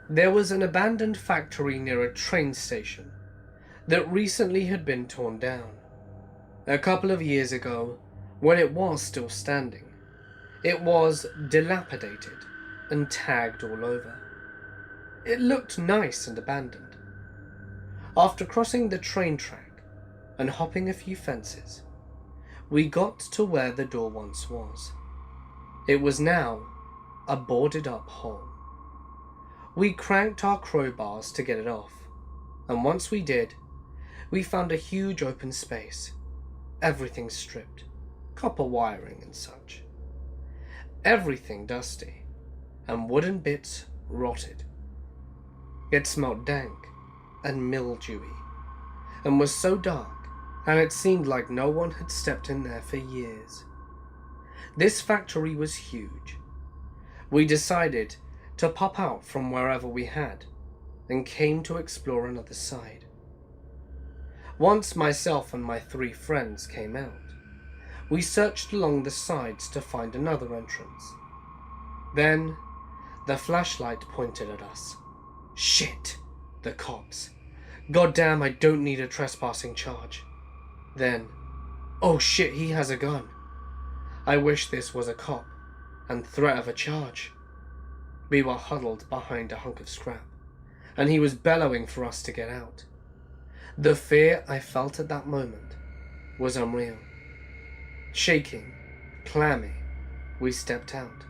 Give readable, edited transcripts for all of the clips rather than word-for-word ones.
There was an abandoned factory near a train station that recently had been torn down. A couple of years ago, when it was still standing, it was dilapidated and tagged all over. It looked nice and abandoned. After crossing the train track and hopping a few fences, we got to where the door once was. It was now a boarded up hole. We cranked our crowbars to get it off, and once we did, we found a huge open space, everything stripped, copper wiring and such. Everything dusty, and wooden bits rotted. It smelt dank and mildewy, and was so dark, and it seemed like no one had stepped in there for years. This factory was huge. We decided to pop out from wherever we had, and came to explore another side. Once myself and my 3 friends came out, we searched along the sides to find another entrance. Then, the flashlight pointed at us. Shit! The cops. Goddamn, I don't need a trespassing charge. Then, oh shit, he has a gun. I wish this was a cop, and threat of a charge. We were huddled behind a hunk of scrap, and he was bellowing for us to get out. The fear I felt at that moment was unreal. Shaking, clammy, we stepped out.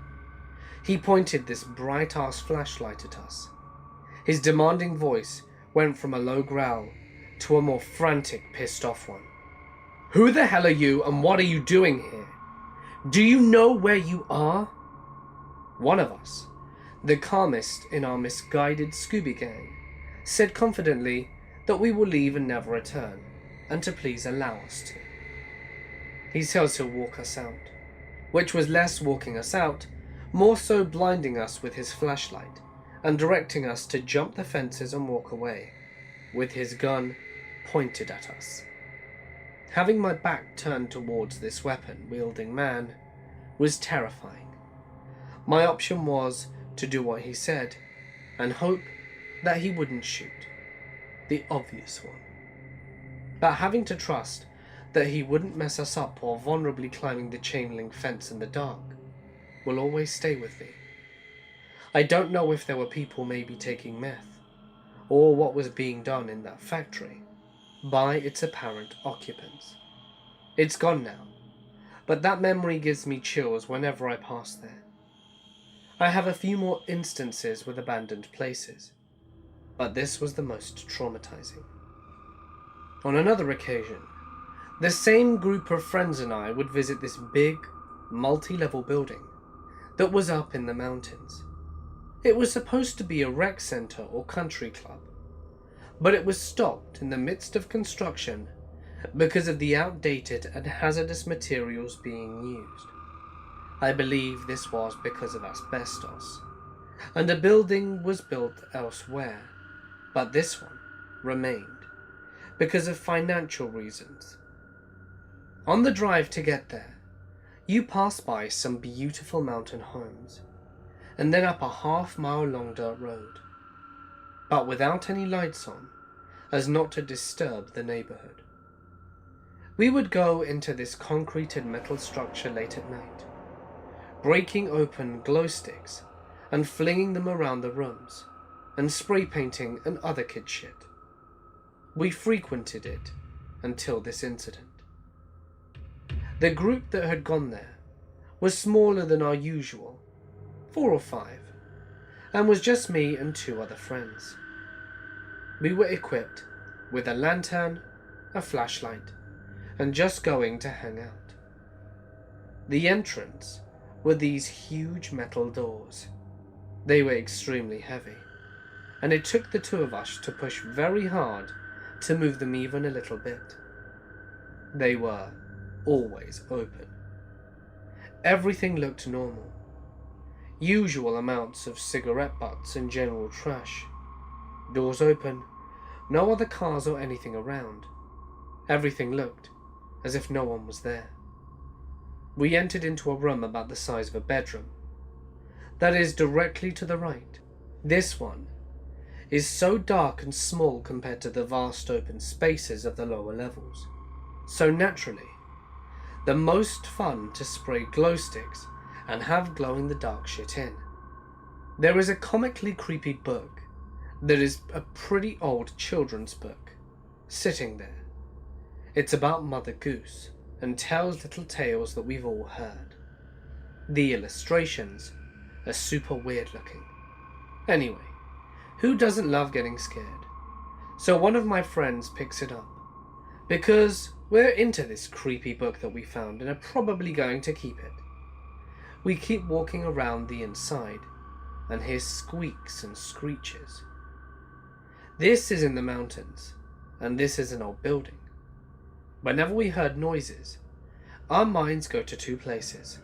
He pointed this bright-ass flashlight at us. His demanding voice went from a low growl to a more frantic, pissed-off one. Who the hell are you, and what are you doing here? Do you know where you are? One of us, the calmest in our misguided Scooby gang, said confidently that we will leave and never return, and to please allow us to. He says he'll walk us out, which was less walking us out, more so blinding us with his flashlight, and directing us to jump the fences and walk away, with his gun pointed at us. Having my back turned towards this weapon-wielding man was terrifying. My option was to do what he said, and hope that he wouldn't shoot. The obvious one. But having to trust that he wouldn't mess us up while vulnerably climbing the chain-link fence in the dark will always stay with me. I don't know if there were people maybe taking meth, or what was being done in that factory by its apparent occupants. It's gone now, but that memory gives me chills whenever I pass there. I have a few more instances with abandoned places, but this was the most traumatizing. On another occasion, the same group of friends and I would visit this big, multi-level building that was up in the mountains. It was supposed to be a rec center or country club, but it was stopped in the midst of construction because of the outdated and hazardous materials being used. I believe this was because of asbestos, and a building was built elsewhere, but this one remained because of financial reasons. On the drive to get there, you pass by some beautiful mountain homes, and then up a half-mile long dirt road, but without any lights on, as not to disturb the neighborhood. We would go into this concrete and metal structure late at night, breaking open glow sticks and flinging them around the rooms, and spray painting and other kid shit. We frequented it until this incident. The group that had gone there was smaller than our usual, 4 or 5, and was just me and 2 other friends. We were equipped with a lantern, a flashlight, and just going to hang out. The entrance were these huge metal doors. They were extremely heavy, and it took the 2 of us to push very hard to move them even a little bit. They were always open. Everything looked normal. Usual amounts of cigarette butts and general trash. Doors open, no other cars or anything around. Everything looked as if no one was there. We entered into a room about the size of a bedroom. That is directly to the right. This one is so dark and small compared to the vast open spaces of the lower levels. So naturally, the most fun to spray glow sticks and have glow-in-the-dark shit in. There is a comically creepy book that is a pretty old children's book sitting there. It's about Mother Goose and tells little tales that we've all heard. The illustrations are super weird looking. Anyway, who doesn't love getting scared? So one of my friends picks it up because we're into this creepy book that we found and are probably going to keep it. We keep walking around the inside and hear squeaks and screeches. This is in the mountains, and this is an old building. Whenever we heard noises, our minds go to two places.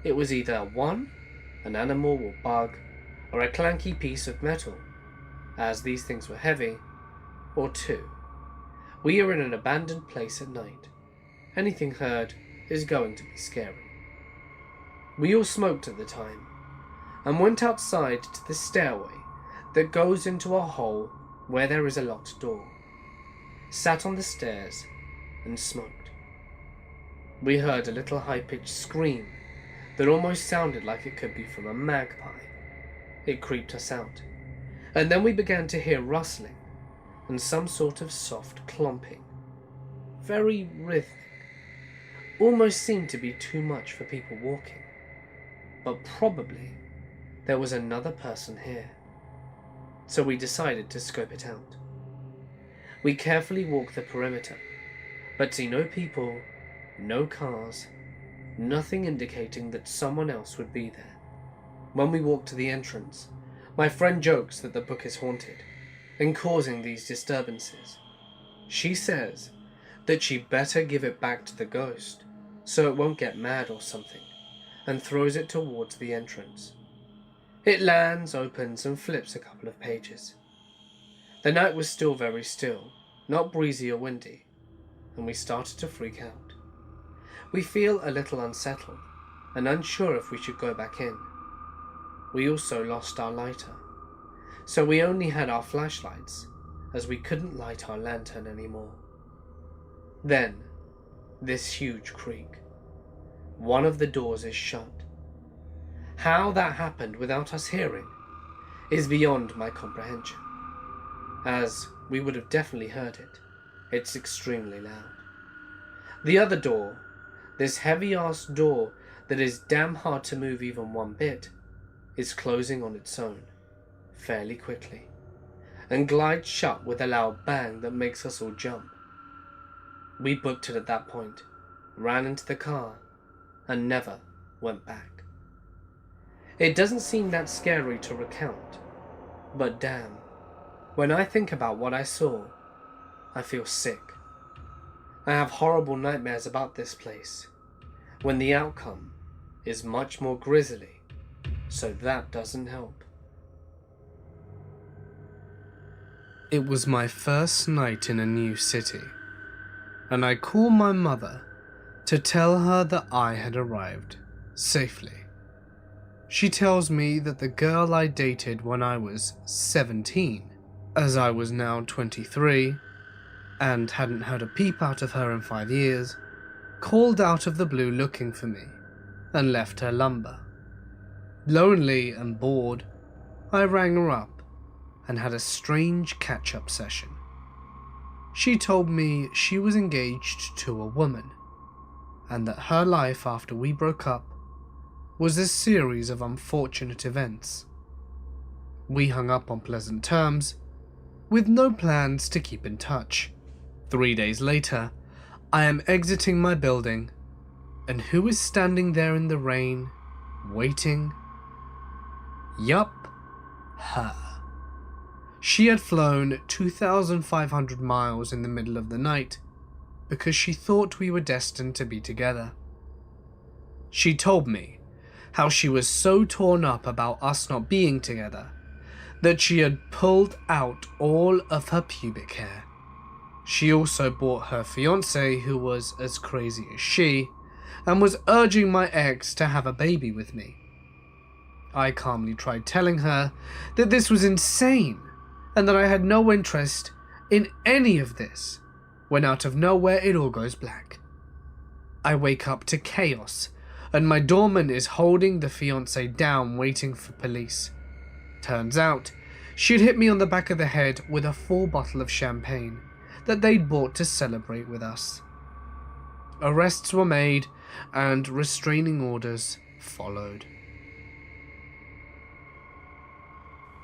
It was either one, an animal or bug, or a clanky piece of metal, as these things were heavy, or two, we are in an abandoned place at night. Anything heard is going to be scary. We all smoked at the time, and went outside to the stairway that goes into a hole where there is a locked door, sat on the stairs and smoked. We heard a little high-pitched scream that almost sounded like it could be from a magpie. It creeped us out, and then we began to hear rustling and some sort of soft clomping. Very rhythmic. Almost seemed to be too much for people walking, but probably there was another person here. So we decided to scope it out. We carefully walked the perimeter, but see no people, no cars, nothing indicating that someone else would be there. When we walked to the entrance, my friend jokes that the book is haunted and causing these disturbances. She says that she better give it back to the ghost so it won't get mad or something, and throws it towards the entrance. It lands, opens, and flips a couple of pages. The night was still very still, not breezy or windy, and we started to freak out. We feel a little unsettled and unsure if we should go back in. We also lost our lighter, so we only had our flashlights, as we couldn't light our lantern anymore. Then, this huge creak. One of the doors is shut. How that happened without us hearing is beyond my comprehension, as we would have definitely heard it. It's extremely loud. The other door, this heavy-ass door that is damn hard to move even one bit, is closing on its own, fairly quickly, and glides shut with a loud bang that makes us all jump. We booked it at that point, ran into the car, and never went back. It doesn't seem that scary to recount, but damn, when I think about what I saw, I feel sick. I have horrible nightmares about this place, when the outcome is much more grisly, so that doesn't help. It was my first night in a new city, and I called my mother to tell her that I had arrived safely. She tells me that the girl I dated when I was 17, as I was now 23, and hadn't heard a peep out of her in 5 years, called out of the blue looking for me, and left her lumber. Lonely and bored, I rang her up, and had a strange catch-up session. She told me she was engaged to a woman, and that her life after we broke up was a series of unfortunate events. We hung up on pleasant terms, with no plans to keep in touch. 3 days later, I am exiting my building, and who is standing there in the rain, waiting? Yup, her. She had flown 2,500 miles in the middle of the night because she thought we were destined to be together. She told me how she was so torn up about us not being together that she had pulled out all of her pubic hair. She also bought her fiancé, who was as crazy as she, and was urging my ex to have a baby with me. I calmly tried telling her that this was insane and that I had no interest in any of this, when out of nowhere it all goes black. I wake up to chaos, and my doorman is holding the fiancée down waiting for police. Turns out, she'd hit me on the back of the head with a full bottle of champagne that they'd bought to celebrate with us. Arrests were made, and restraining orders followed.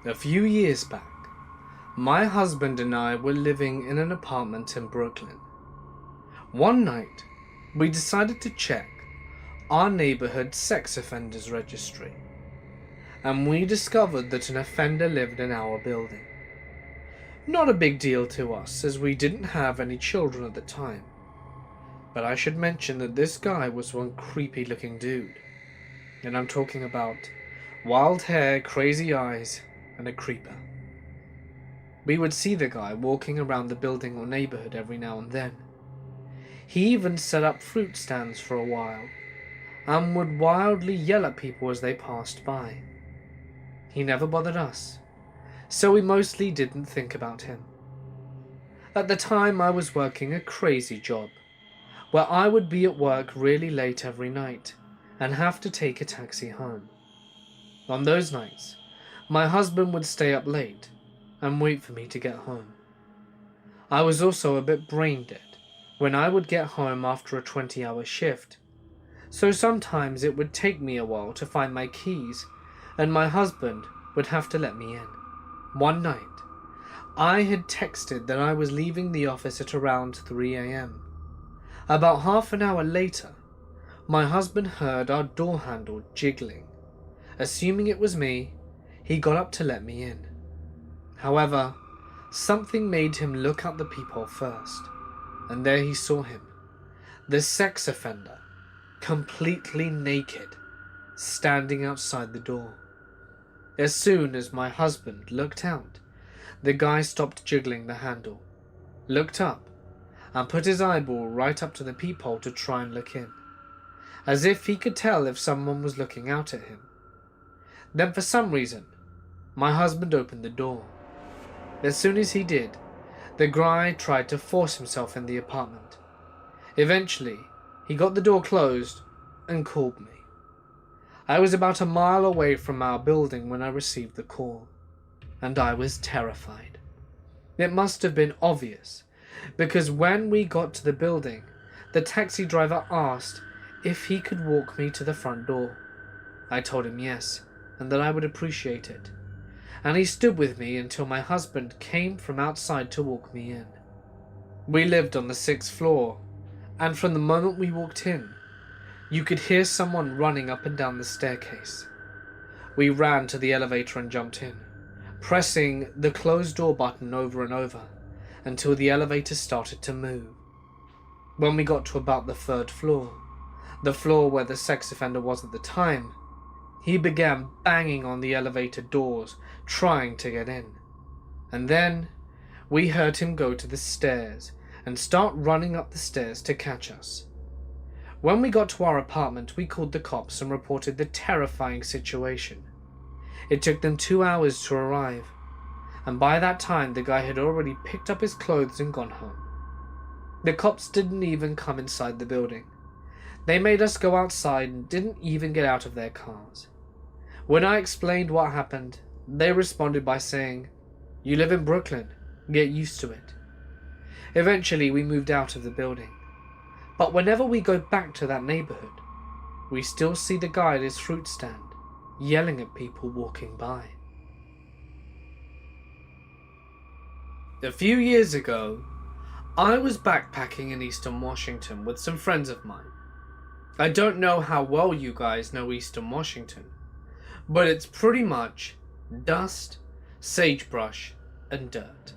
A few years back, my husband and I were living in an apartment in Brooklyn. One night, we decided to check our neighborhood sex offenders registry, and we discovered that an offender lived in our building. Not a big deal to us, as we didn't have any children at the time, but I should mention that this guy was one creepy looking dude, and I'm talking about wild hair, crazy eyes, and a creeper. We would see the guy walking around the building or neighborhood every now and then. He even set up fruit stands for a while, and would wildly yell at people as they passed by. He never bothered us, so we mostly didn't think about him. At the time, I was working a crazy job, where I would be at work really late every night, and have to take a taxi home. On those nights, my husband would stay up late, and wait for me to get home. I was also a bit brain dead when I would get home after a 20-hour shift, so sometimes it would take me a while to find my keys, and my husband would have to let me in. One night, I had texted that I was leaving the office at around 3 a.m. About half an hour later, my husband heard our door handle jiggling. Assuming it was me, he got up to let me in. However, something made him look out the peephole first, and there he saw him, the sex offender, completely naked, standing outside the door. As soon as my husband looked out, the guy stopped jiggling the handle, looked up, and put his eyeball right up to the peephole to try and look in, as if he could tell if someone was looking out at him. Then for some reason, my husband opened the door. As soon as he did, the guy tried to force himself in the apartment. Eventually, he got the door closed and called me. I was about a mile away from our building when I received the call, and I was terrified. It must have been obvious, because when we got to the building, the taxi driver asked if he could walk me to the front door. I told him yes, and that I would appreciate it, and he stood with me until my husband came from outside to walk me in. We lived on the 6th floor, and from the moment we walked in, you could hear someone running up and down the staircase. We ran to the elevator and jumped in, pressing the closed door button over and over until the elevator started to move. When we got to about the 3rd floor, the floor where the sex offender was at the time, he began banging on the elevator doors, trying to get in. And then we heard him go to the stairs and start running up the stairs to catch us. When we got to our apartment, we called the cops and reported the terrifying situation. It took them 2 hours to arrive, and by that time the guy had already picked up his clothes and gone home. The cops didn't even come inside the building. They made us go outside and didn't even get out of their cars. When I explained what happened, they responded by saying, "You live in Brooklyn, get used to it." Eventually we moved out of the building, but whenever we go back to that neighborhood, we still see the guy at his fruit stand, yelling at people walking by. A few years ago, I was backpacking in Eastern Washington with some friends of mine. I don't know how well you guys know Eastern Washington, but it's pretty much dust, sagebrush, and dirt.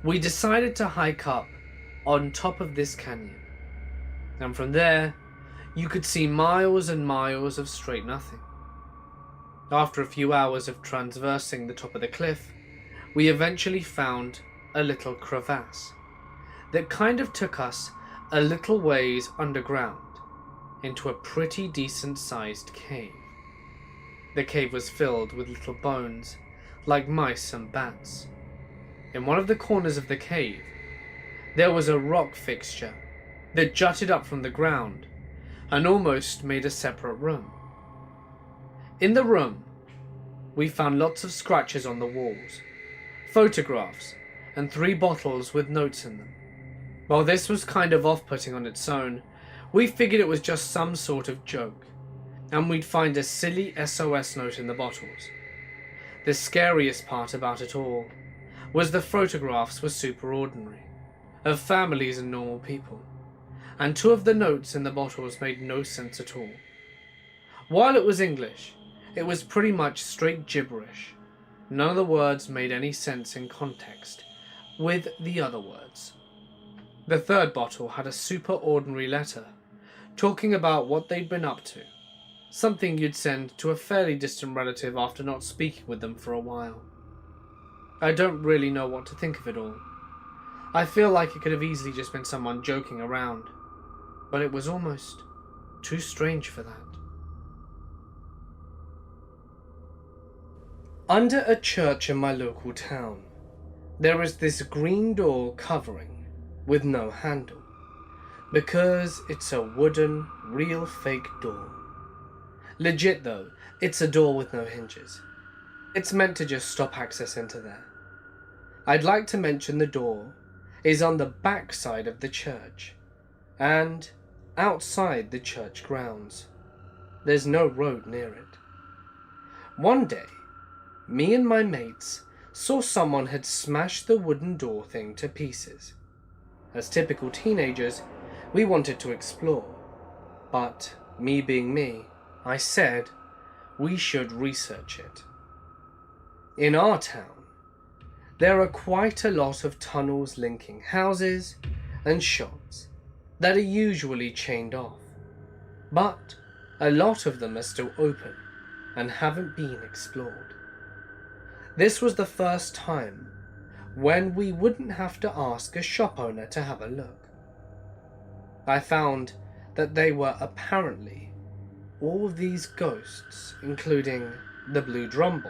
We decided to hike up on top of this canyon, and from there, you could see miles and miles of straight nothing. After a few hours of traversing the top of the cliff, we eventually found a little crevasse that kind of took us a little ways underground into a pretty decent sized cave. The cave was filled with little bones, like mice and bats, in one of the corners of the cave, there was a rock fixture that jutted up from the ground and almost made a separate room. In the room, we found lots of scratches on the walls, photographs, and 3 bottles with notes in them. While this was kind of off-putting on its own, we figured it was just some sort of joke, and we'd find a silly SOS note in the bottles. The scariest part about it all was the photographs were super ordinary, of families and normal people, and 2 of the notes in the bottles made no sense at all. While it was English, it was pretty much straight gibberish. None of the words made any sense in context with the other words. The 3rd bottle had a super ordinary letter, talking about what they'd been up to, something you'd send to a fairly distant relative after not speaking with them for a while. I don't really know what to think of it all. I feel like it could have easily just been someone joking around, but it was almost too strange for that. Under a church in my local town, there is this green door covering with no handle, because it's a wooden, real fake door. Legit though, it's a door with no hinges. It's meant to just stop access into there. I'd like to mention the door is on the back side of the church, and outside the church grounds. There's no road near it. One day, me and my mates saw someone had smashed the wooden door thing to pieces. As typical teenagers, we wanted to explore, but me being me, I said we should research it. In our town, there are quite a lot of tunnels linking houses and shops that are usually chained off, but a lot of them are still open and haven't been explored. This was the first time when we wouldn't have to ask a shop owner to have a look. I found that they were apparently all these ghosts, including the Blue Drum Boy,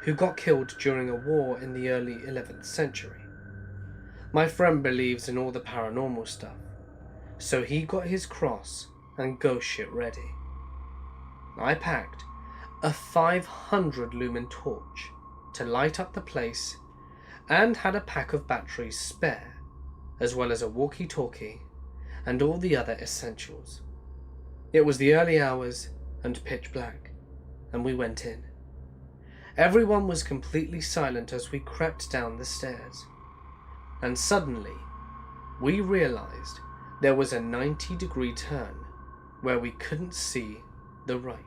who got killed during a war in the early 11th century. My friend believes in all the paranormal stuff, so he got his cross and ghost shit ready. I packed a 500 lumen torch to light up the place and had a pack of batteries spare, as well as a walkie-talkie and all the other essentials. It was the early hours and pitch black, and we went in. Everyone was completely silent as we crept down the stairs, and suddenly we realized there was a 90-degree turn where we couldn't see the right.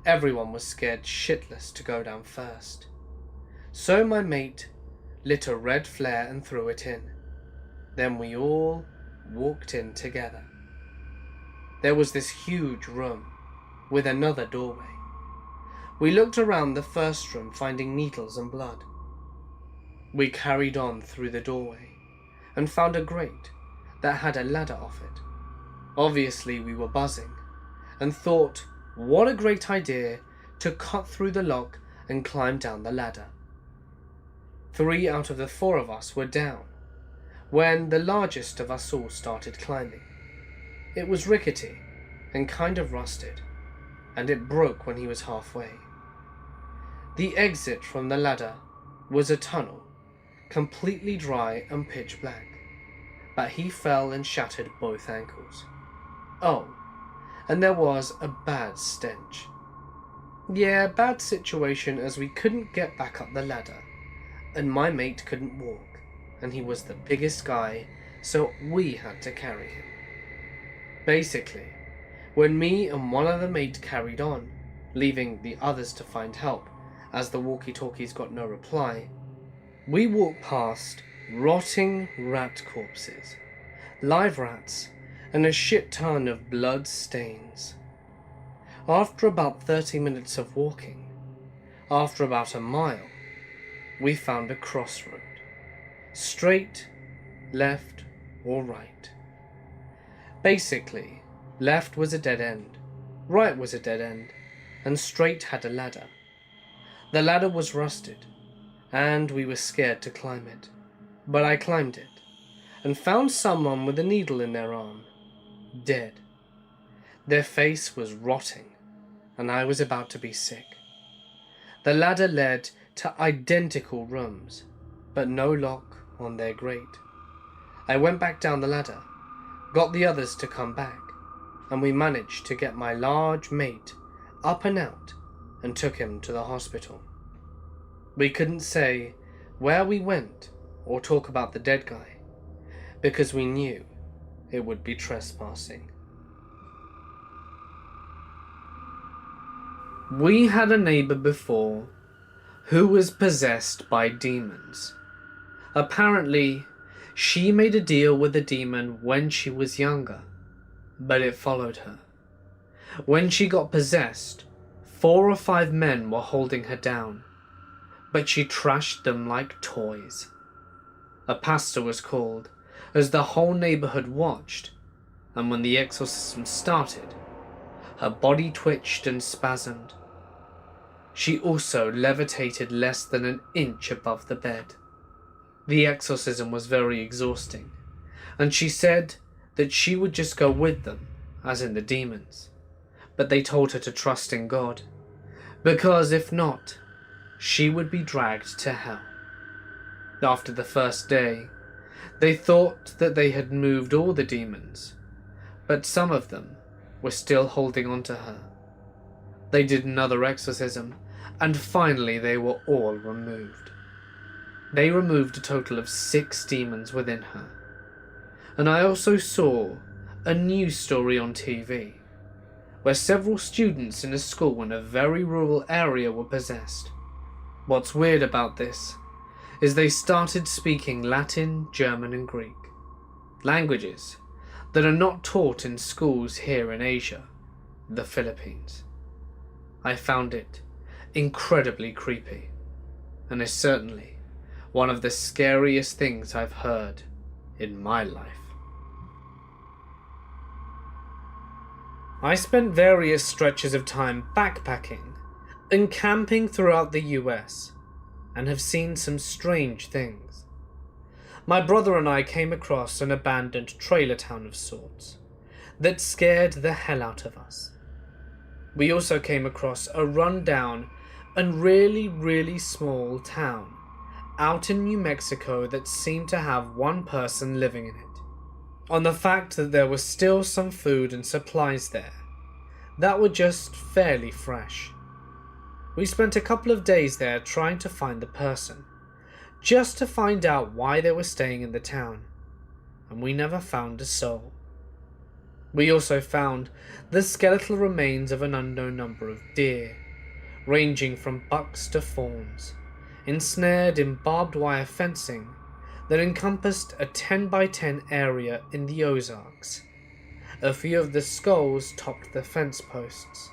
Everyone was scared shitless to go down first, so my mate lit a red flare and threw it in. Then we all walked in together. There was this huge room with another doorway. We looked around the first room, finding needles and blood. We carried on through the doorway and found a grate that had a ladder off it. Obviously we were buzzing and thought, what a great idea to cut through the lock and climb down the ladder. 3 out of the 4 of us were down when the largest of us all started climbing. It was rickety and kind of rusted, and it broke when he was halfway. The exit from the ladder was a tunnel, completely dry and pitch black, but he fell and shattered both ankles. Oh, and there was a bad stench. Yeah, bad situation as we couldn't get back up the ladder, and my mate couldn't walk, and he was the biggest guy, so we had to carry him. Basically, when me and one other mate carried on, leaving the others to find help, as the walkie-talkies got no reply, we walked past rotting rat corpses, live rats, and a shit ton of blood stains. After about 30 minutes of walking, after about a mile, we found a crossroad. Straight, left, or right. Basically, left was a dead end, right was a dead end, and straight had a ladder. The ladder was rusted, and we were scared to climb it. But I climbed it, and found someone with a needle in their arm, dead. Their face was rotting, and I was about to be sick. The ladder led to identical rooms, but no lock on their grate. I went back down the ladder, got the others to come back, and we managed to get my large mate up and out and took him to the hospital. We couldn't say where we went or talk about the dead guy, because we knew it would be trespassing. We had a neighbor before who was possessed by demons. Apparently, she made a deal with a demon when she was younger, but it followed her. When she got possessed, 4 or 5 men were holding her down, but she trashed them like toys. A pastor was called, as the whole neighborhood watched, and when the exorcism started, her body twitched and spasmed. She also levitated less than an inch above the bed. The exorcism was very exhausting, and she said that she would just go with them, as in the demons, but they told her to trust in God, because if not, she would be dragged to hell. After the first day, they thought that they had moved all the demons, but some of them were still holding on to her. They did another exorcism, and finally they were all removed. They removed a total of 6 demons within her. And I also saw a news story on TV, where several students in a school in a very rural area were possessed. What's weird about this is they started speaking Latin, German and Greek, languages that are not taught in schools here in Asia, the Philippines. I found it incredibly creepy, and is certainly one of the scariest things I've heard in my life. I spent various stretches of time backpacking and camping throughout the US, and have seen some strange things. My brother and I came across an abandoned trailer town of sorts that scared the hell out of us. We also came across a run-down and really small town out in New Mexico that seemed to have one person living in it. On the fact that there was still some food and supplies there that were just fairly fresh. We spent a couple of days there trying to find the person, just to find out why they were staying in the town, and we never found a soul. We also found the skeletal remains of an unknown number of deer, ranging from bucks to fawns, ensnared in barbed wire fencing that encompassed a 10 by 10 area in the Ozarks. A few of the skulls topped the fence posts,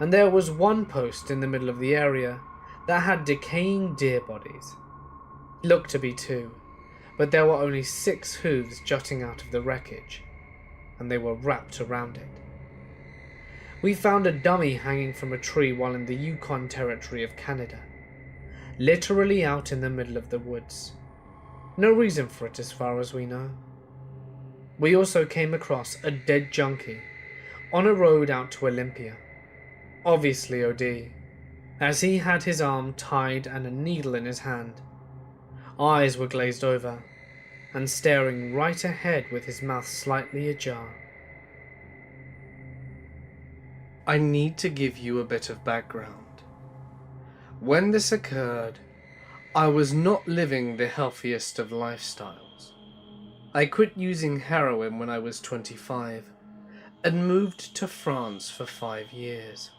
and there was one post in the middle of the area that had decaying deer bodies. Looked to be 2, but there were only 6 hooves jutting out of the wreckage, and they were wrapped around it. We found a dummy hanging from a tree while in the Yukon Territory of Canada, literally out in the middle of the woods. No reason for it as far as we know. We also came across a dead junkie on a road out to Olympia, obviously OD, as he had his arm tied and a needle in his hand. Eyes were glazed over and staring right ahead with his mouth slightly ajar. I need to give you a bit of background. When this occurred, I was not living the healthiest of lifestyles. I quit using heroin when I was 25 and moved to France for 5 years.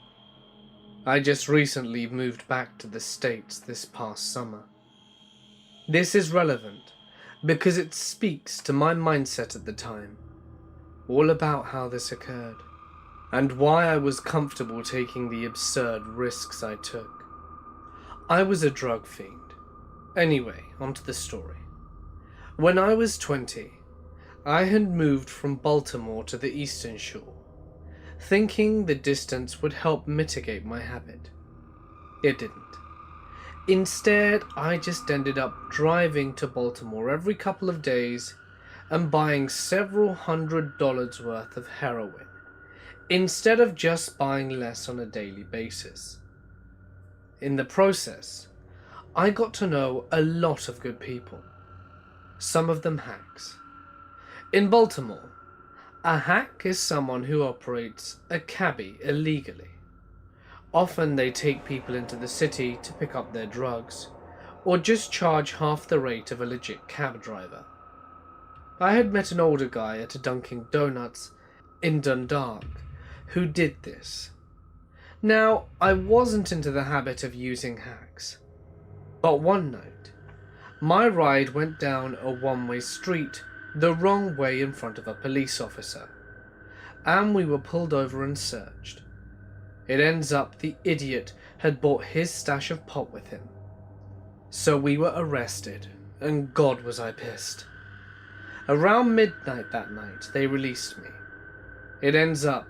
I just recently moved back to the States this past summer. This is relevant because it speaks to my mindset at the time, all about how this occurred, and why I was comfortable taking the absurd risks I took. I was a drug fiend. Anyway, onto the story. When I was 20, I had moved from Baltimore to the Eastern Shore, thinking the distance would help mitigate my habit. It didn't. Instead, I just ended up driving to Baltimore every couple of days and buying several $100s worth of heroin, instead of just buying less on a daily basis. In the process, I got to know a lot of good people, some of them hacks. In Baltimore, a hack is someone who operates a cabbie illegally. Often they take people into the city to pick up their drugs, or just charge half the rate of a legit cab driver. I had met an older guy at a Dunkin' Donuts in Dundalk who did this. Now, I wasn't into the habit of using hacks, but one night, my ride went down a one-way street the wrong way in front of a police officer, and we were pulled over and searched. It ends up the idiot had brought his stash of pot with him. So we were arrested, and God was I pissed. Around midnight that night, they released me. It ends up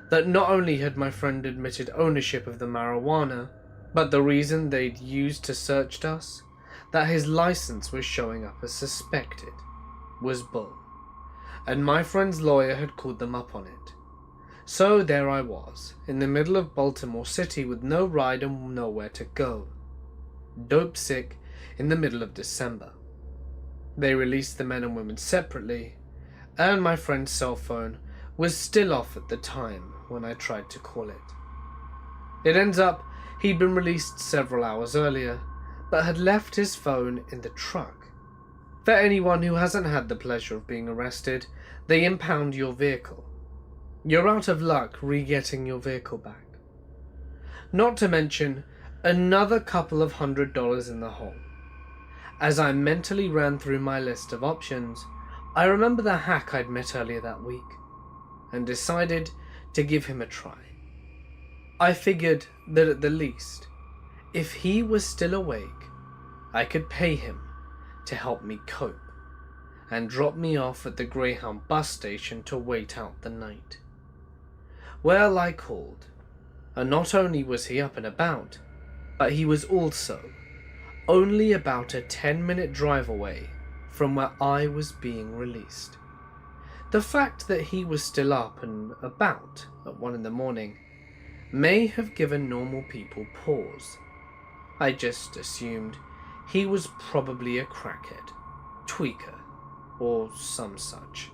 that not only had my friend admitted ownership of the marijuana, but the reason they'd used to search us, that his license was showing up as suspected, was bull. And my friend's lawyer had called them up on it. So there I was, in the middle of Baltimore City with no ride and nowhere to go. Dope sick in the middle of December. They released the men and women separately, and my friend's cell phone was still off at the time when I tried to call it. It ends up he'd been released several hours earlier, but had left his phone in the truck. For anyone who hasn't had the pleasure of being arrested, they impound your vehicle. You're out of luck re-getting your vehicle back. Not to mention another couple of $100 in the hole. As I mentally ran through my list of options, I remember the hack I'd met earlier that week, and decided to give him a try. I figured that at the least, if he was still awake, I could pay him to help me cope, and drop me off at the Greyhound bus station to wait out the night. Well, I called, and not only was he up and about, but he was also only about a 10-minute drive away from where I was being released. The fact that he was still up and about at 1 a.m. may have given normal people pause. I just assumed he was probably a crackhead, tweaker, or some such,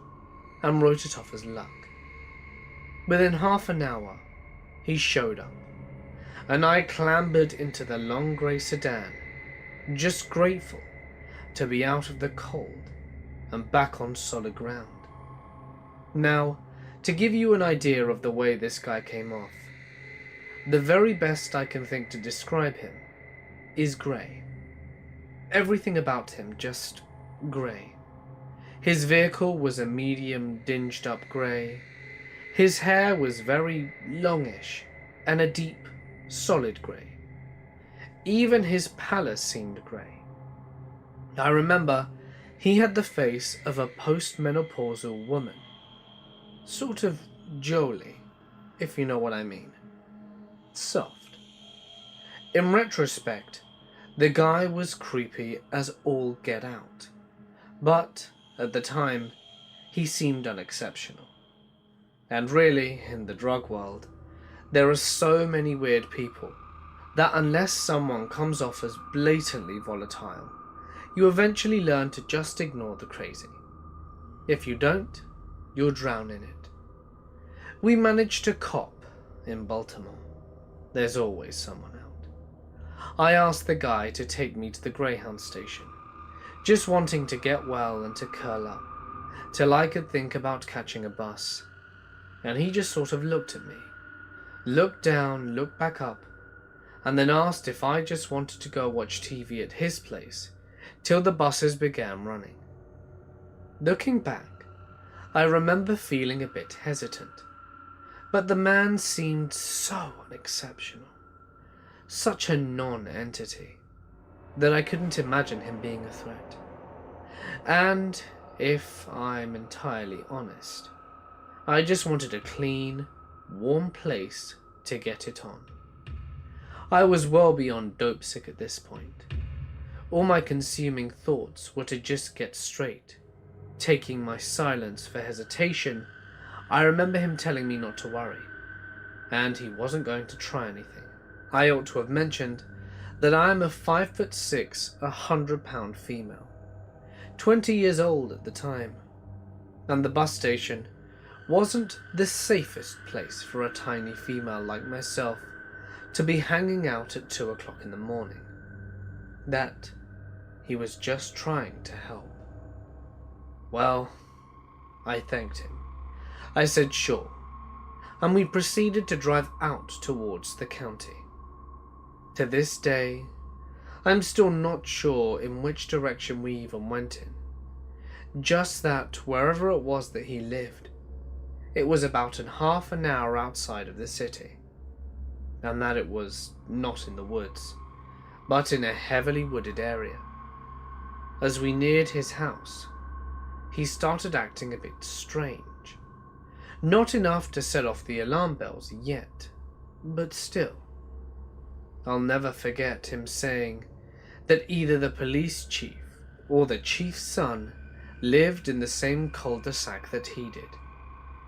and wrote it off as luck. Within half an hour, he showed up, and I clambered into the long grey sedan, just grateful to be out of the cold and back on solid ground. Now, to give you an idea of the way this guy came off, the very best I can think to describe him is grey. Everything about him just grey. His vehicle was a medium dinged up grey. His hair was very longish and a deep, solid grey. Even his palace seemed grey. I remember he had the face of a postmenopausal woman. Sort of Jolie, if you know what I mean. Soft. In retrospect, the guy was creepy as all get out. But, at the time, he seemed unexceptional. And really, in the drug world, there are so many weird people that unless someone comes off as blatantly volatile, you eventually learn to just ignore the crazy. If you don't, you'll drown in it. We managed to cop in Baltimore. There's always someone out. I asked the guy to take me to the Greyhound station, just wanting to get well and to curl up, till I could think about catching a bus. And he just sort of looked at me, looked down, looked back up, and then asked if I just wanted to go watch TV at his place till the buses began running. Looking back, I remember feeling a bit hesitant, but the man seemed so unexceptional, such a non-entity, that I couldn't imagine him being a threat. And, if I'm entirely honest, I just wanted a clean, warm place to get it on. I was well beyond dope sick at this point. All my consuming thoughts were to just get straight. Taking my silence for hesitation, I remember him telling me not to worry, and he wasn't going to try anything. I ought to have mentioned that I am a 5'6", 100-pound female, 20 years old at the time, and the bus station wasn't the safest place for a tiny female like myself to be hanging out at 2 o'clock in the morning. That he was just trying to help. Well, I thanked him. I said sure, and we proceeded to drive out towards the county. To this day, I'm still not sure in which direction we even went in. Just that wherever it was that he lived, it was about half an hour outside of the city, and that it was not in the woods, but in a heavily wooded area. As we neared his house, he started acting a bit strange. Not enough to set off the alarm bells yet, but still. I'll never forget him saying that either the police chief or the chief's son lived in the same cul-de-sac that he did,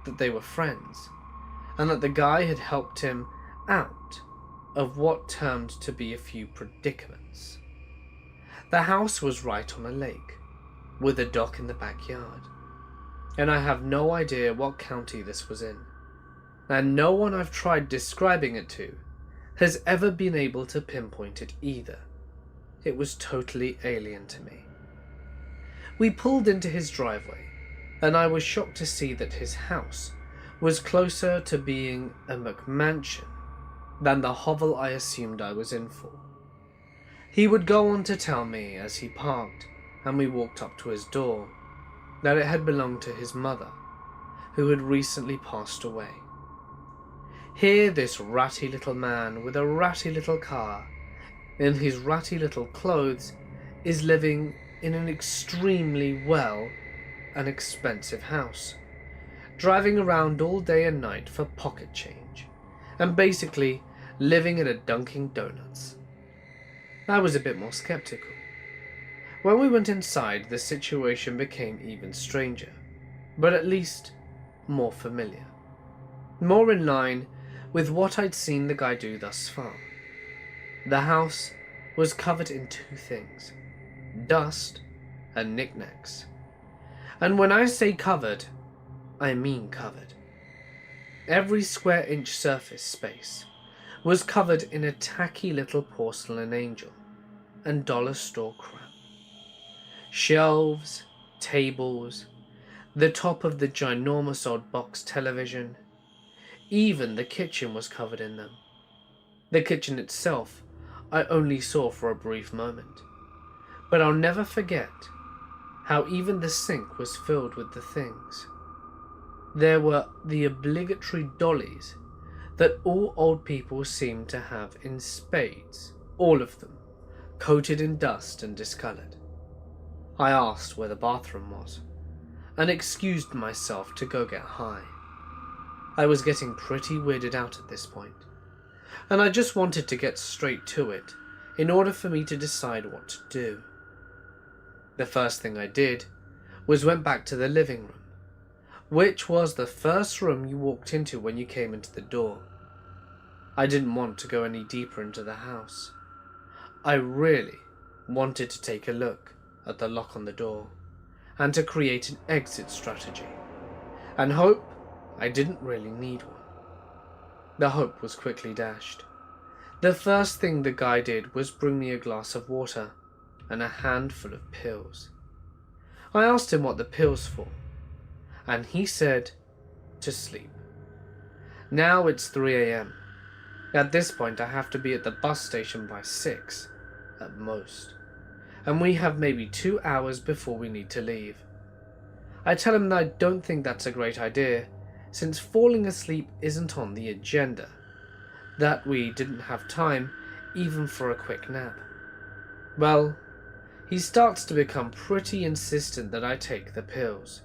that they were friends, and that the guy had helped him out of what turned to be a few predicaments. The house was right on a lake, with a dock in the backyard, and I have no idea what county this was in, and no one I've tried describing it to has ever been able to pinpoint it either. It was totally alien to me. We pulled into his driveway, and I was shocked to see that his house was closer to being a McMansion than the hovel I assumed I was in for. He would go on to tell me as he parked and we walked up to his door that it had belonged to his mother, who had recently passed away. Here this ratty little man with a ratty little car, in his ratty little clothes, is living in an extremely well and expensive house, driving around all day and night for pocket change, and basically living at a Dunkin' Donuts. I was a bit more skeptical. When we went inside, the situation became even stranger, but at least more familiar, more in line with what I'd seen the guy do thus far. The house was covered in two things: dust and knickknacks. And when I say covered, I mean covered. Every square inch surface space was covered in a tacky little porcelain angel and dollar store crap. Shelves, tables, the top of the ginormous old box television, even the kitchen was covered in them. The kitchen itself I only saw for a brief moment, but I'll never forget how even the sink was filled with the things. There were the obligatory dollies that all old people seem to have in spades, all of them, coated in dust and discoloured. I asked where the bathroom was, and excused myself to go get high. I was getting pretty weirded out at this point, and I just wanted to get straight to it in order for me to decide what to do. The first thing I did was went back to the living room, which was the first room you walked into when you came into the door. I didn't want to go any deeper into the house. I really wanted to take a look at the lock on the door and to create an exit strategy, and hope I didn't really need one. The hope was quickly dashed. The first thing the guy did was bring me a glass of water and a handful of pills. I asked him what the pills for, and he said to sleep. Now it's 3 a.m. At this point I have to be at the bus station by 6 at most, and we have maybe 2 hours before we need to leave. I tell him that I don't think that's a great idea, since falling asleep isn't on the agenda, that we didn't have time even for a quick nap. Well, he starts to become pretty insistent that I take the pills.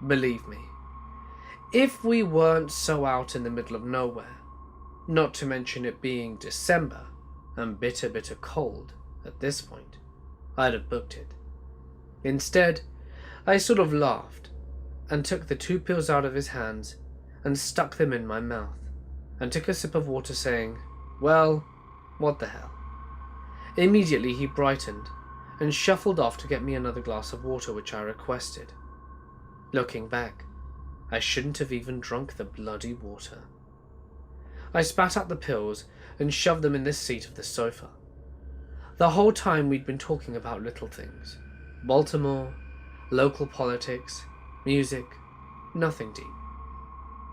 Believe me, If we weren't so out in the middle of nowhere, not to mention it being December and bitter cold at this point, I'd have booked it. Instead, I sort of laughed and took the 2 pills out of his hands and stuck them in my mouth and took a sip of water saying, "Well, what the hell." Immediately he brightened and shuffled off to get me another glass of water, which I requested. Looking back, I shouldn't have even drunk the bloody water. I spat out the pills and shoved them in the seat of the sofa. The whole time we'd been talking about little things. Baltimore, local politics, music, nothing deep.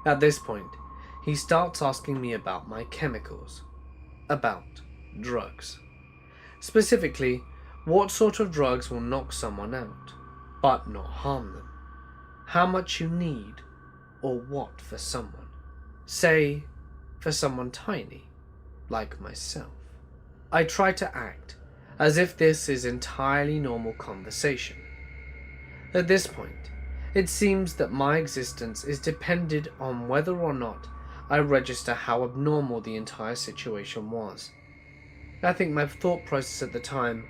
At this point, he starts asking me about my chemicals, about drugs. Specifically, what sort of drugs will knock someone out, but not harm them. How much you need, or what for someone. Say, for someone tiny, like myself. I try to act as if this is entirely normal conversation. At this point, it seems that my existence is dependent on whether or not I register how abnormal the entire situation was. I think my thought process at the time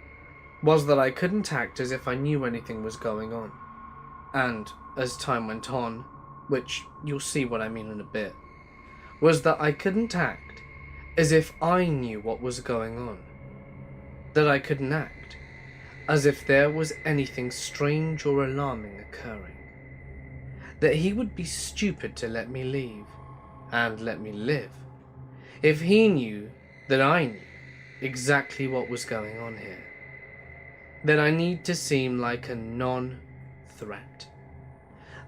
was that I couldn't act as if I knew anything was going on. And as time went on, which you'll see what I mean in a bit, was that I couldn't act as if I knew what was going on. That I couldn't act as if there was anything strange or alarming occurring. That he would be stupid to let me leave, and let me live, if he knew that I knew exactly what was going on here. That I need to seem like a non-threat.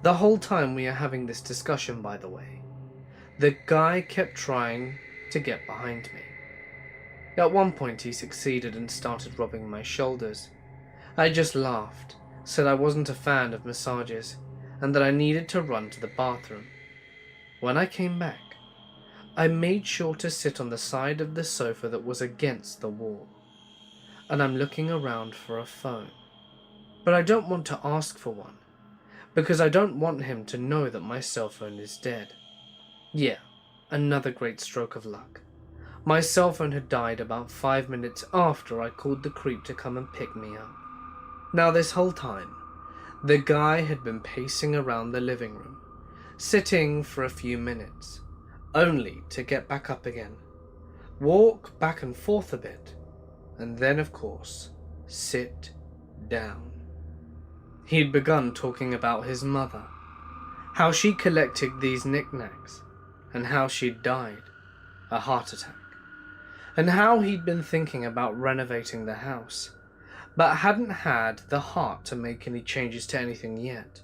The whole time we are having this discussion, by the way, the guy kept trying to get behind me. At one point he succeeded and started rubbing my shoulders. I just laughed, said I wasn't a fan of massages, and that I needed to run to the bathroom. When I came back, I made sure to sit on the side of the sofa that was against the wall, and I'm looking around for a phone. But I don't want to ask for one, because I don't want him to know that my cell phone is dead. Yeah, another great stroke of luck. My cell phone had died about 5 minutes after I called the creep to come and pick me up. Now this whole time, the guy had been pacing around the living room, sitting for a few minutes, only to get back up again, walk back and forth a bit, and then, of course, sit down. He'd begun talking about his mother, how she collected these knickknacks, and how she'd died, a heart attack, and how he'd been thinking about renovating the house, but hadn't had the heart to make any changes to anything yet.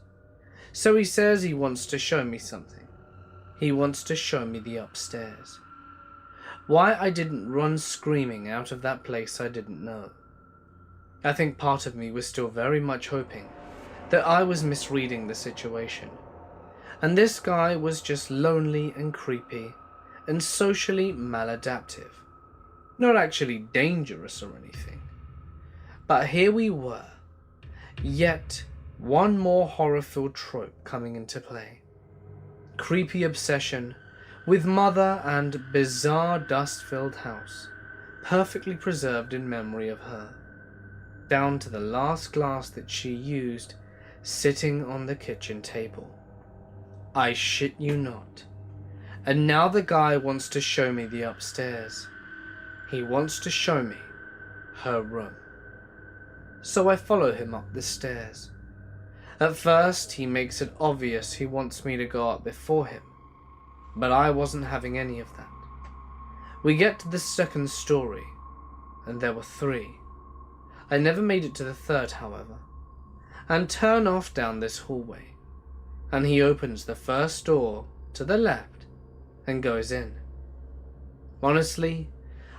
So he says he wants to show me something. He wants to show me the upstairs. Why I didn't run screaming out of that place I didn't know. I think part of me was still very much hoping that I was misreading the situation, and this guy was just lonely and creepy and socially maladaptive. Not actually dangerous or anything. But here we were, yet one more horror-filled trope coming into play. Creepy obsession with mother and bizarre dust-filled house, perfectly preserved in memory of her, down to the last glass that she used sitting on the kitchen table. I shit you not. And now the guy wants to show me the upstairs. He wants to show me her room. So I follow him up the stairs. At first, he makes it obvious he wants me to go up before him, but I wasn't having any of that. We get to the second story, and there were 3. I never made it to the third, however, and turn off down this hallway, and he opens the first door to the left and goes in. Honestly,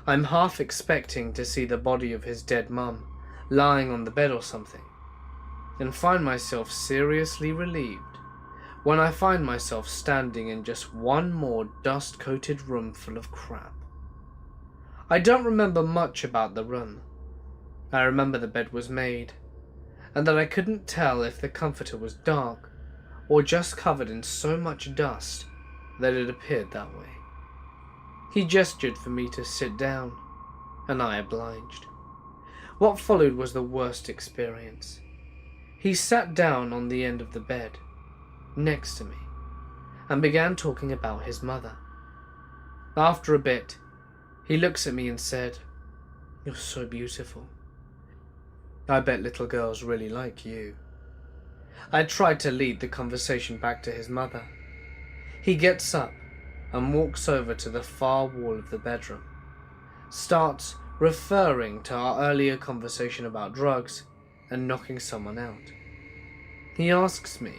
I'm half expecting to see the body of his dead mum lying on the bed or something, and find myself seriously relieved when I find myself standing in just one more dust-coated room full of crap. I don't remember much about the room. I remember the bed was made, and that I couldn't tell if the comforter was dark or just covered in so much dust that it appeared that way. He gestured for me to sit down, and I obliged. What followed was the worst experience. He sat down on the end of the bed, next to me, and began talking about his mother. After a bit, he looks at me and said, "You're so beautiful. I bet little girls really like you." I tried to lead the conversation back to his mother. He gets up and walks over to the far wall of the bedroom, starts referring to our earlier conversation about drugs and knocking someone out. He asks me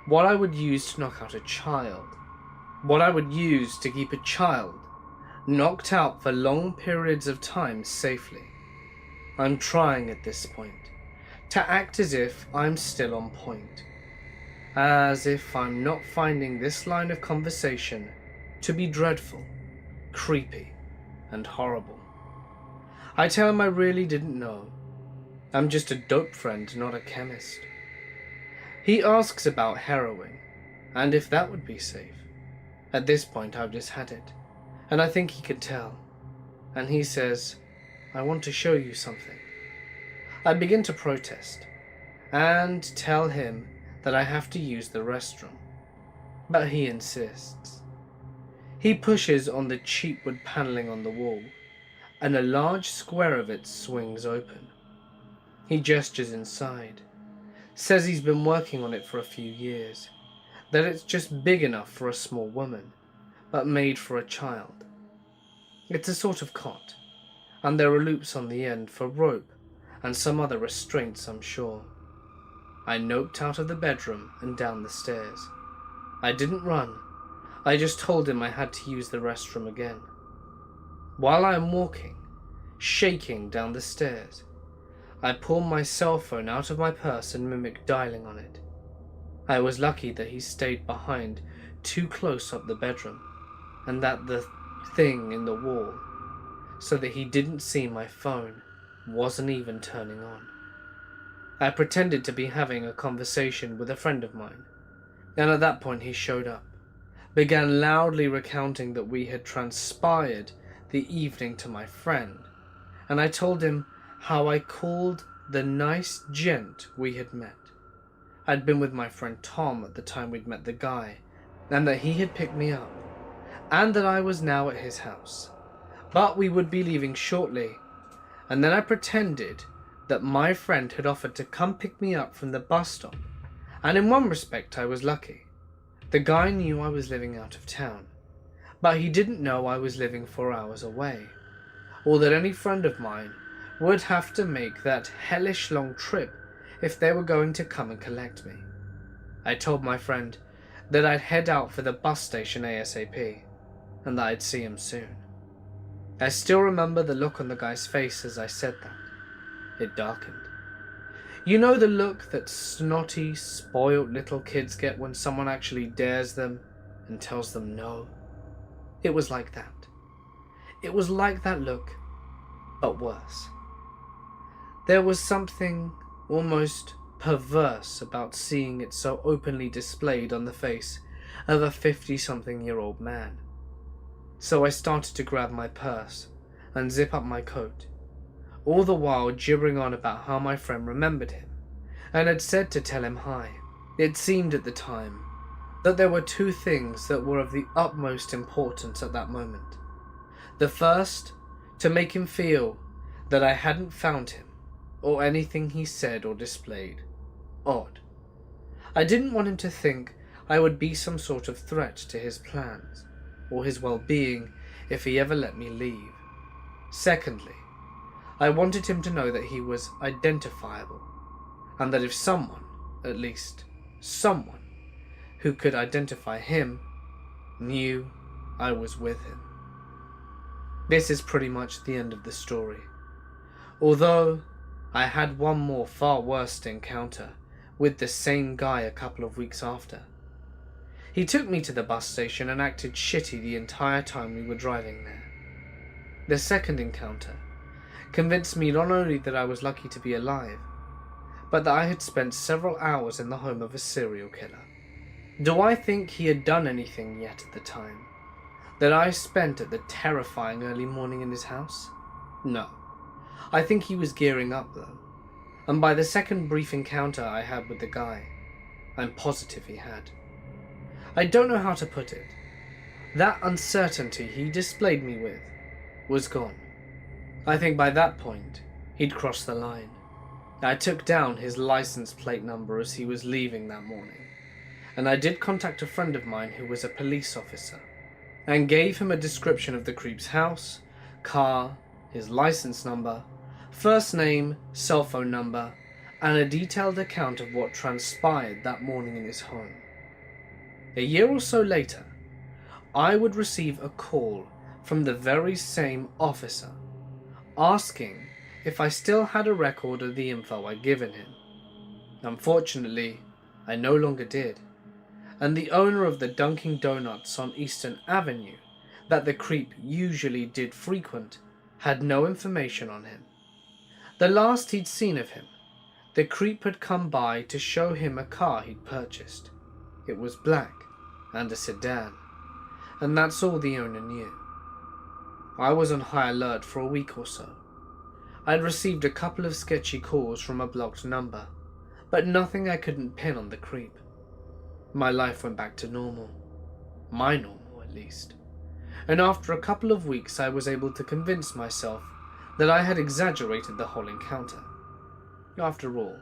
what I would use to knock out a child, what I would use to keep a child knocked out for long periods of time safely. I'm trying at this point to act as if I'm still on point, as if I'm not finding this line of conversation to be dreadful, creepy, and horrible. I tell him I really didn't know. I'm just a dope friend, not a chemist. He asks about heroin, and if that would be safe. At this point I've just had it, and I think he can tell. And he says, "I want to show you something." I begin to protest, and tell him that I have to use the restroom, but he insists. He pushes on the cheap wood paneling on the wall, and a large square of it swings open. He gestures inside, says he's been working on it for a few years, that it's just big enough for a small woman, but made for a child. It's a sort of cot, and there are loops on the end for rope and some other restraints, I'm sure. I noped out of the bedroom and down the stairs. I didn't run, I just told him I had to use the restroom again. While I am walking, shaking down the stairs, I pull my cell phone out of my purse and mimic dialing on it. I was lucky that he stayed behind too close up the bedroom, and that the thing in the wall, so that he didn't see my phone wasn't even turning on. I pretended to be having a conversation with a friend of mine, and at that point he showed up, began loudly recounting that we had transpired the evening to my friend, and I told him how I called the nice gent we had met. I'd been with my friend Tom at the time we'd met the guy, and that he had picked me up, and that I was now at his house, but we would be leaving shortly. And then I pretended that my friend had offered to come pick me up from the bus stop, and in one respect I was lucky. The guy knew I was living out of town, but he didn't know I was living 4 hours away, or that any friend of mine would have to make that hellish long trip if they were going to come and collect me. I told my friend that I'd head out for the bus station ASAP, and that I'd see him soon. I still remember the look on the guy's face as I said that. It darkened. You know the look that snotty, spoiled little kids get when someone actually dares them and tells them no? It was like that. It was like that look, but worse. There was something almost perverse about seeing it so openly displayed on the face of a 50-something-year-old man. So I started to grab my purse and zip up my coat, all the while gibbering on about how my friend remembered him and had said to tell him hi. It seemed at the time that there were two things that were of the utmost importance at that moment. The first, to make him feel that I hadn't found him or anything he said or displayed odd. I didn't want him to think I would be some sort of threat to his plans or his well-being if he ever let me leave. Secondly, I wanted him to know that he was identifiable, and that if someone, at least someone, who could identify him, knew I was with him. This is pretty much the end of the story, although I had one more far worse encounter with the same guy a couple of weeks after. He took me to the bus station and acted shitty the entire time we were driving there. The second encounter convinced me not only that I was lucky to be alive, but that I had spent several hours in the home of a serial killer. Do I think he had done anything yet at the time that I spent at the terrifying early morning in his house? No. I think he was gearing up though, and by the second brief encounter I had with the guy, I'm positive he had. I don't know how to put it. That uncertainty he displayed me with was gone. I think by that point, he'd crossed the line. I took down his license plate number as he was leaving that morning, and I did contact a friend of mine who was a police officer, and gave him a description of the creep's house, car, his license number, first name, cell phone number, and a detailed account of what transpired that morning in his home. A year or so later, I would receive a call from the very same officer asking if I still had a record of the info I'd given him. Unfortunately, I no longer did, and the owner of the Dunkin' Donuts on Eastern Avenue that the creep usually did frequent had no information on him. The last he'd seen of him, the creep had come by to show him a car he'd purchased. It was black and a sedan, and that's all the owner knew. I was on high alert for a week or so. I'd received a couple of sketchy calls from a blocked number, but nothing I couldn't pin on the creep. My life went back to normal. My normal, at least. And after a couple of weeks I was able to convince myself that I had exaggerated the whole encounter. After all,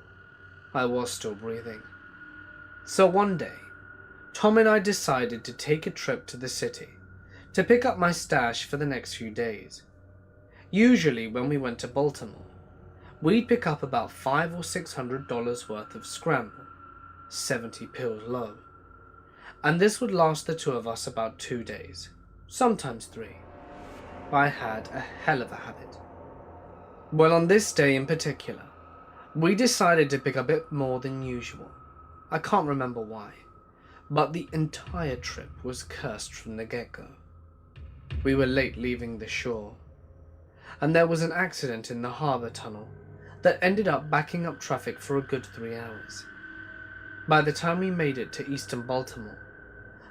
I was still breathing. So one day, Tom and I decided to take a trip to the city to pick up my stash for the next few days. Usually when we went to Baltimore, we'd pick up about $500 or $600 worth of scramble, 70 pills low. And this would last the two of us about 2 days, sometimes 3. I had a hell of a habit. Well, on this day in particular, we decided to pick a bit more than usual. I can't remember why, but the entire trip was cursed from the get-go. We were late leaving the shore, and there was an accident in the harbour tunnel that ended up backing up traffic for a good 3 hours. By the time we made it to eastern Baltimore,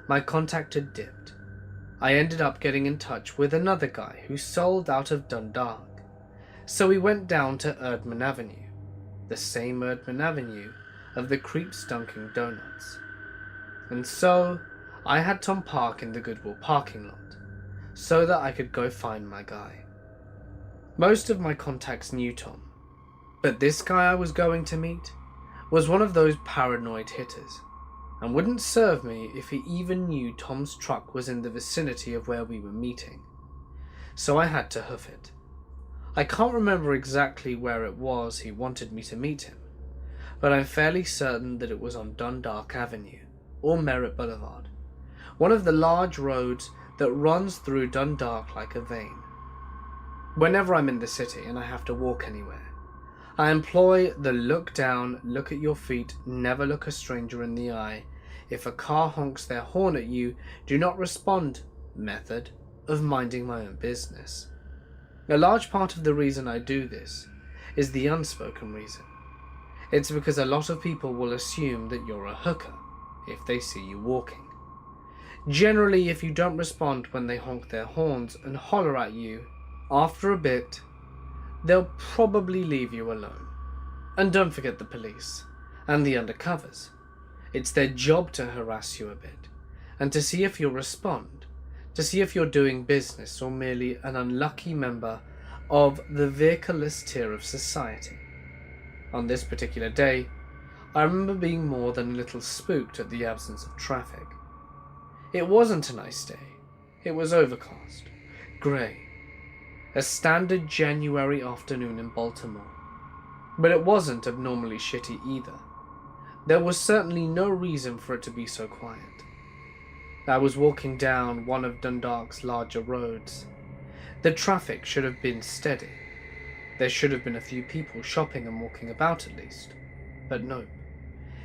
my contact had dipped. I ended up getting in touch with another guy who sold out of Dundalk, so we went down to Erdman Avenue, the same Erdman Avenue of the creep's Dunkin' Donuts. And so I had Tom park in the Goodwill parking lot, so that I could go find my guy. Most of my contacts knew Tom, but this guy I was going to meet was one of those paranoid hitters, and wouldn't serve me if he even knew Tom's truck was in the vicinity of where we were meeting. So I had to hoof it. I can't remember exactly where it was he wanted me to meet him, but I'm fairly certain that it was on Dundalk Avenue, or Merritt Boulevard, one of the large roads that runs through Dundalk like a vein. Whenever I'm in the city and I have to walk anywhere, I employ the look down, look at your feet, never look a stranger in the eye, if a car honks their horn at you, do not respond method of minding my own business. A large part of the reason I do this is the unspoken reason. It's because a lot of people will assume that you're a hooker if they see you walking. Generally, if you don't respond when they honk their horns and holler at you, after a bit, they'll probably leave you alone. And don't forget the police and the undercovers. It's their job to harass you a bit, and to see if you'll respond, to see if you're doing business or merely an unlucky member of the vehicleless tier of society. On this particular day, I remember being more than a little spooked at the absence of traffic. It wasn't a nice day. It was overcast, grey, a standard January afternoon in Baltimore. But it wasn't abnormally shitty either. There was certainly no reason for it to be so quiet. I was walking down one of Dundalk's larger roads. The traffic should have been steady. There should have been a few people shopping and walking about at least. But nope.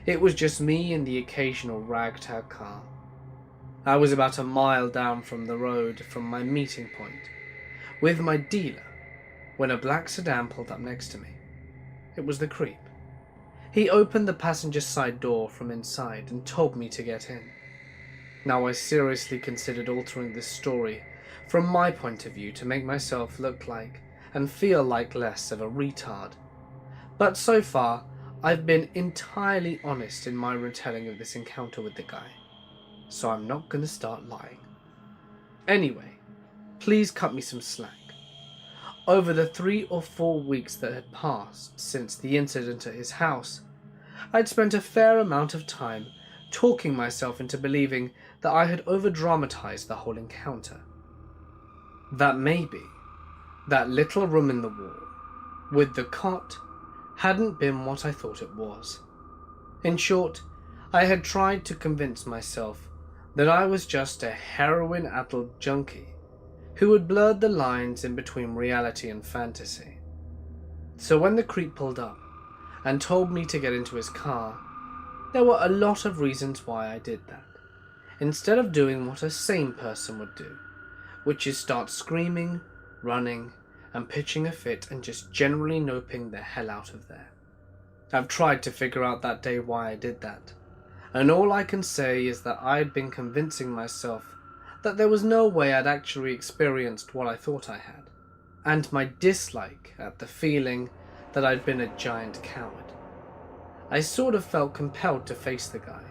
It was just me and the occasional ragtag car. I was about a mile down from the road from my meeting point, with my dealer, when a black sedan pulled up next to me. It was the creep. He opened the passenger side door from inside and told me to get in. Now, I seriously considered altering this story from my point of view to make myself look like and feel like less of a retard. But so far, I've been entirely honest in my retelling of this encounter with the guy, so I'm not going to start lying. Anyway, please cut me some slack. Over the 3 or 4 weeks that had passed since the incident at his house, I'd spent a fair amount of time talking myself into believing that I had over-dramatized the whole encounter. That maybe that little room in the wall, with the cot, hadn't been what I thought it was. In short, I had tried to convince myself that I was just a heroin-addled junkie who had blurred the lines in between reality and fantasy. So when the creep pulled up and told me to get into his car, there were a lot of reasons why I did that, instead of doing what a sane person would do, which is start screaming, running, and pitching a fit and just generally noping the hell out of there. I've tried to figure out that day why I did that, and all I can say is that I'd been convincing myself that there was no way I'd actually experienced what I thought I had, and my dislike at the feeling that I'd been a giant coward. I sort of felt compelled to face the guy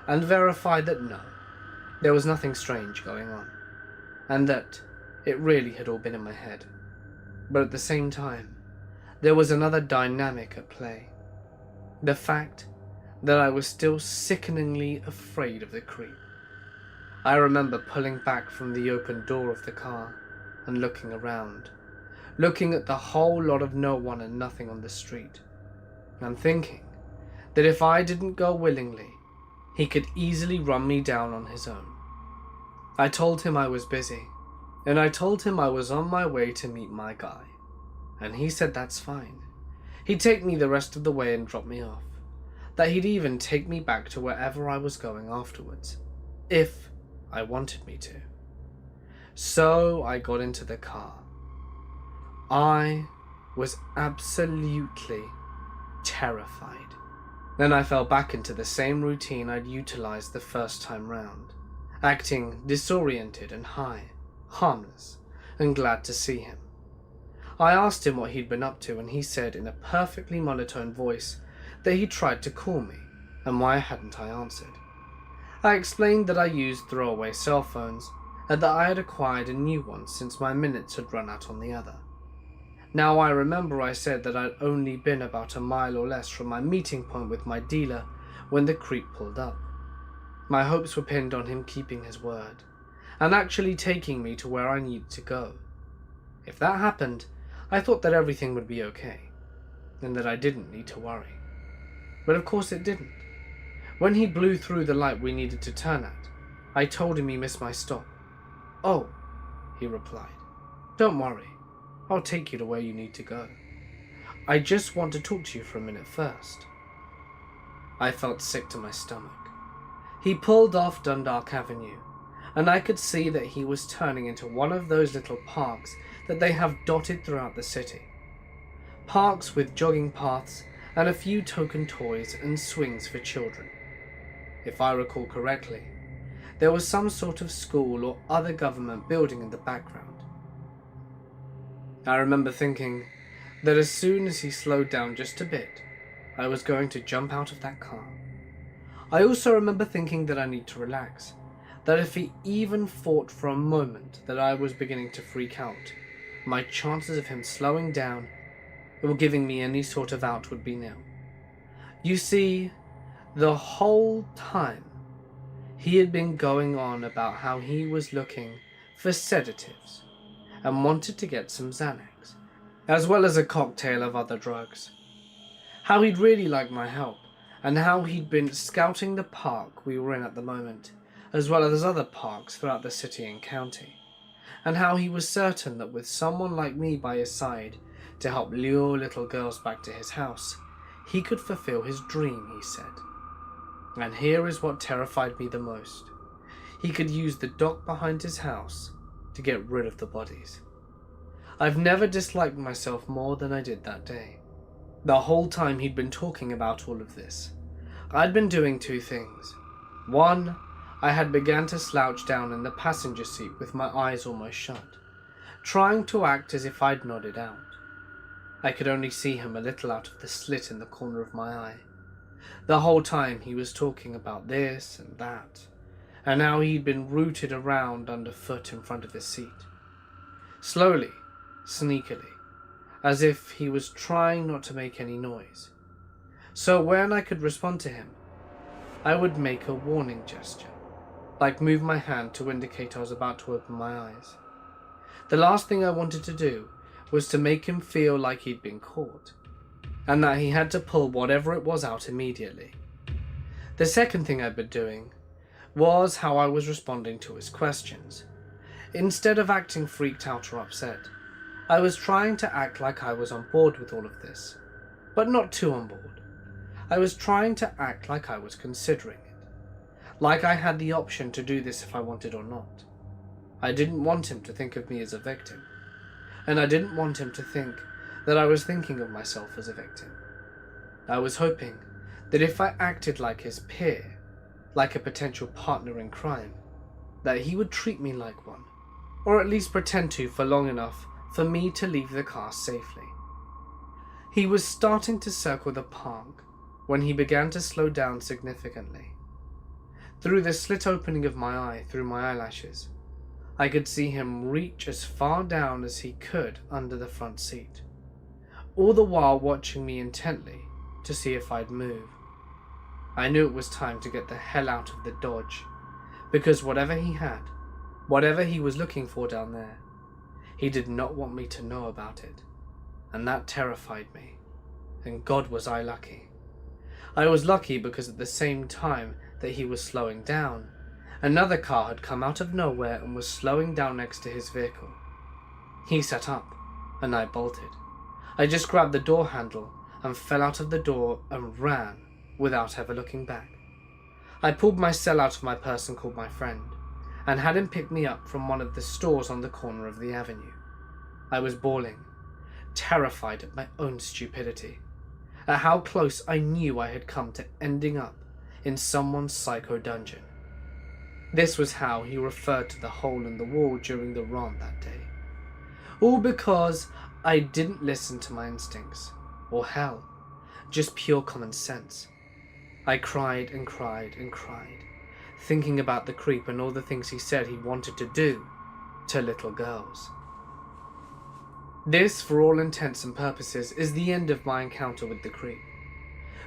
and verify that no, there was nothing strange going on, and that it really had all been in my head. But at the same time, there was another dynamic at play. The fact that I was still sickeningly afraid of the creep. I remember pulling back from the open door of the car and looking around, looking at the whole lot of no one and nothing on the street, and thinking that if I didn't go willingly, he could easily run me down on his own. I told him I was busy, and I told him I was on my way to meet my guy, and he said that's fine. He'd take me the rest of the way and drop me off, that he'd even take me back to wherever I was going afterwards, if I wanted me to. So I got into the car. I was absolutely terrified. Then I fell back into the same routine I'd utilized the first time round, acting disoriented and high, harmless, and glad to see him. I asked him what he'd been up to, and he said in a perfectly monotone voice that he'd tried to call me, and why hadn't I answered. I explained that I used throwaway cell phones, and that I had acquired a new one since my minutes had run out on the other. Now I remember I said that I'd only been about a mile or less from my meeting point with my dealer when the creep pulled up. My hopes were pinned on him keeping his word, and actually taking me to where I needed to go. If that happened, I thought that everything would be okay, and that I didn't need to worry. But of course it didn't. When he blew through the light we needed to turn at, I told him he missed my stop. "Oh," he replied, "don't worry. I'll take you to where you need to go. I just want to talk to you for a minute first." I felt sick to my stomach. He pulled off Dundalk Avenue, and I could see that he was turning into one of those little parks that they have dotted throughout the city. Parks with jogging paths and a few token toys and swings for children. If I recall correctly, there was some sort of school or other government building in the background. I remember thinking that as soon as he slowed down just a bit, I was going to jump out of that car. I also remember thinking that I need to relax, that if he even thought for a moment that I was beginning to freak out, my chances of him slowing down or giving me any sort of out would be nil. You see, the whole time he had been going on about how he was looking for sedatives and wanted to get some Xanax, as well as a cocktail of other drugs. How he'd really like my help, and how he'd been scouting the park we were in at the moment, as well as other parks throughout the city and county, and how he was certain that with someone like me by his side to help lure little girls back to his house, he could fulfill his dream, he said. And here is what terrified me the most. He could use the dock behind his house to get rid of the bodies. I've never disliked myself more than I did that day. The whole time he'd been talking about all of this, I'd been doing two things. One, I had begun to slouch down in the passenger seat with my eyes almost shut, trying to act as if I'd nodded out. I could only see him a little out of the slit in the corner of my eye. The whole time he was talking about this and that, and how he'd been rooted around underfoot in front of his seat. Slowly, sneakily, as if he was trying not to make any noise. So when I could respond to him, I would make a warning gesture, like move my hand to indicate I was about to open my eyes. The last thing I wanted to do was to make him feel like he'd been caught, and that he had to pull whatever it was out immediately. The second thing I'd been doing was how I was responding to his questions. Instead of acting freaked out or upset, I was trying to act like I was on board with all of this, but not too on board. I was trying to act like I was considering it, like I had the option to do this if I wanted or not. I didn't want him to think of me as a victim, and I didn't want him to think that I was thinking of myself as a victim. I was hoping that if I acted like his peer, like a potential partner in crime, that he would treat me like one, or at least pretend to for long enough for me to leave the car safely. He was starting to circle the park when he began to slow down significantly. Through the slit opening of my eye through my eyelashes, I could see him reach as far down as he could under the front seat, all the while watching me intently to see if I'd move. I knew it was time to get the hell out of the Dodge, because whatever he had, whatever he was looking for down there, he did not want me to know about it, and that terrified me, and God was I lucky. I was lucky because at the same time that he was slowing down, another car had come out of nowhere and was slowing down next to his vehicle. He sat up, and I bolted. I just grabbed the door handle and fell out of the door and ran without ever looking back. I pulled my cell out of my purse and called my friend, and had him pick me up from one of the stores on the corner of the avenue. I was bawling, terrified at my own stupidity, at how close I knew I had come to ending up in someone's psycho dungeon. This was how he referred to the hole in the wall during the rant that day. All because I didn't listen to my instincts, or hell, just pure common sense. I cried and cried and cried, thinking about the creep and all the things he said he wanted to do to little girls. This, for all intents and purposes, is the end of my encounter with the creep.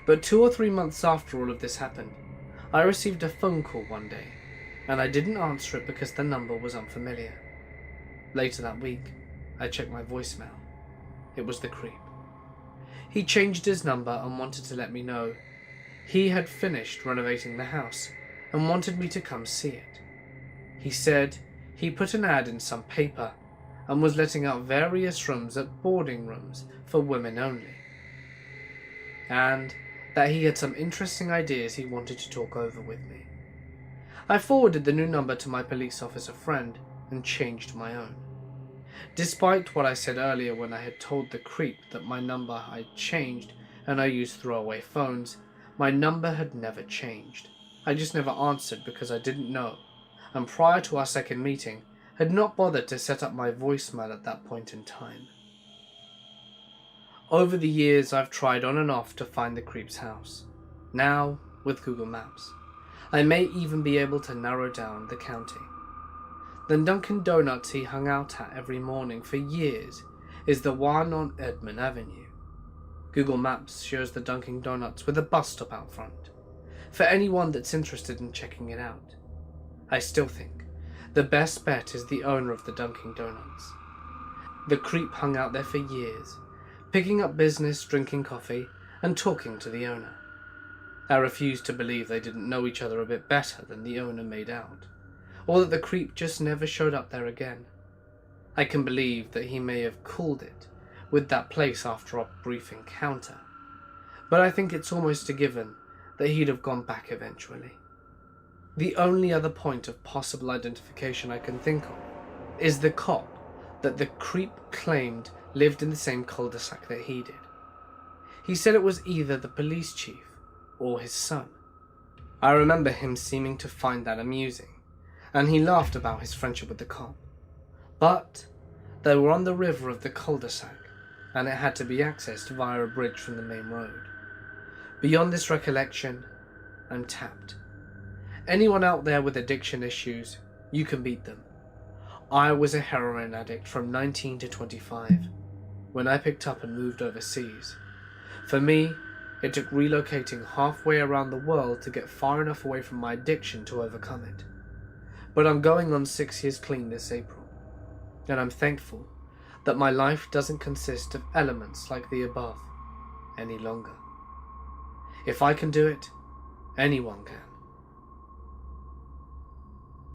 But 2 or 3 months after all of this happened, I received a phone call one day, and I didn't answer it because the number was unfamiliar. Later that week, I checked my voicemail. It was the creep. He changed his number and wanted to let me know he had finished renovating the house and wanted me to come see it. He said he put an ad in some paper and was letting out various rooms at boarding rooms for women only, and that he had some interesting ideas he wanted to talk over with me. I forwarded the new number to my police officer friend and changed my own. Despite what I said earlier when I had told the creep that my number I'd changed and I used throwaway phones, my number had never changed. I just never answered because I didn't know, and prior to our second meeting, had not bothered to set up my voicemail at that point in time. Over the years, I've tried on and off to find the creep's house. Now, with Google Maps, I may even be able to narrow down the county. The Dunkin' Donuts he hung out at every morning for years is the one on Edmond Avenue. Google Maps shows the Dunkin' Donuts with a bus stop out front, for anyone that's interested in checking it out. I still think the best bet is the owner of the Dunkin' Donuts. The creep hung out there for years, picking up business, drinking coffee, and talking to the owner. I refuse to believe they didn't know each other a bit better than the owner made out, or that the creep just never showed up there again. I can believe that he may have cooled it with that place after our brief encounter, but I think it's almost a given that he'd have gone back eventually. The only other point of possible identification I can think of is the cop that the creep claimed lived in the same cul-de-sac that he did. He said it was either the police chief or his son. I remember him seeming to find that amusing, and he laughed about his friendship with the cop. But they were on the river of the cul-de-sac, and it had to be accessed via a bridge from the main road. Beyond this recollection, I'm tapped. Anyone out there with addiction issues, you can beat them. I was a heroin addict from 19 to 25 when I picked up and moved overseas. For me, it took relocating halfway around the world to get far enough away from my addiction to overcome it. But I'm going on 6 years clean this April, and I'm thankful that my life doesn't consist of elements like the above any longer. If I can do it, anyone can.